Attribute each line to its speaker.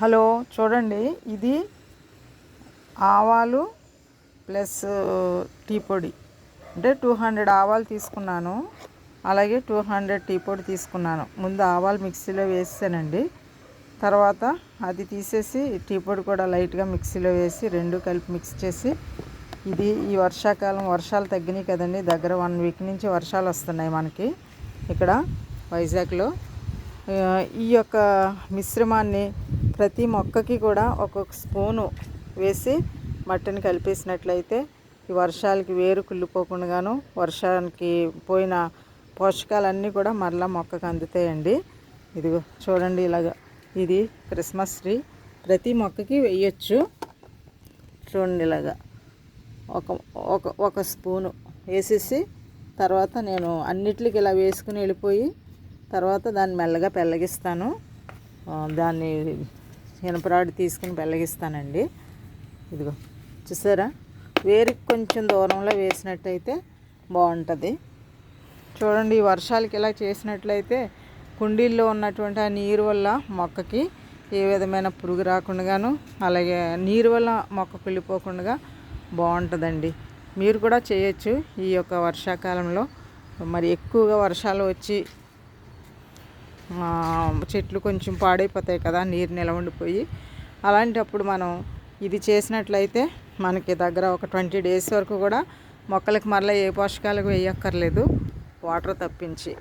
Speaker 1: Hello చూడండి, ఇది ఆవాలు ప్లస్ టీ పొడి అంటే 200 ఆవాలు తీసుకున్నాను. అలాగే 200 టీ పొడి తీసుకున్నాను. ముందు ఆవాలు మిక్సీలో వేసానండి. తర్వాత అది తీసేసి టీ పొడి కూడా లైట్గా మిక్సీలో వేసి రెండు కలిపి మిక్స్ చేసి, ఇది ఈ వర్షాకాలం వర్షాలు తగ్గినాయి కదండి, దగ్గర 1 వీక్ నుంచి వర్షాలు వస్తున్నాయి మనకి ఇక్కడ వైజాగ్లో. ఈ యొక్క మిశ్రమాన్ని ప్రతి మొక్కకి కూడా ఒక్కొక్క స్పూను వేసి మట్టిని కలిపేసినట్లయితే ఈ వర్షాలకి వేరు కుళ్ళిపోకుండాను, వర్షానికి పోయిన పోషకాలన్నీ కూడా మరలా మొక్కకు అందుతాయండి. ఇదిగో చూడండి, ఇలాగా ఇది క్రిస్మస్ ట్రీ ప్రతి మొక్కకి వేయచ్చు. చూడండి, ఇలాగా ఒక ఒక ఒక స్పూను వేసేసి తర్వాత నేను అన్నిటికి ఇలా వేసుకుని వెళ్ళిపోయి తర్వాత దాన్ని మెల్లగా పెళ్ళగిస్తాను. దాన్ని ఇనపరాడు తీసుకుని పెళ్ళగిస్తానండి. ఇదిగో చూసారా, వేరికి కొంచెం దూరంలో వేసినట్టయితే బాగుంటుంది. చూడండి, ఈ వర్షాలకి ఇలా చేసినట్లయితే కుండీల్లో ఉన్నటువంటి ఆ నీరు వల్ల మొక్కకి ఏ విధమైన పురుగు రాకుండాను, అలాగే నీరు వల్ల మొక్క కుళ్ళిపోకుండా బాగుంటుందండి. మీరు కూడా చేయొచ్చు ఈ యొక్క వర్షాకాలంలో. మరి ఎక్కువగా వర్షాలు వచ్చి చెట్లు కొంచెం పాడైపోతాయి కదా, నీరు నిలవ ఉండిపోయి. అలాంటప్పుడు మనం ఇది చేసినట్లయితే మనకి దగ్గర ఒక 20 డేస్ వరకు కూడా మొక్కలకి మరలా ఏ పోషకాలకు వేయక్కర్లేదు, వాటర్ తప్పించి.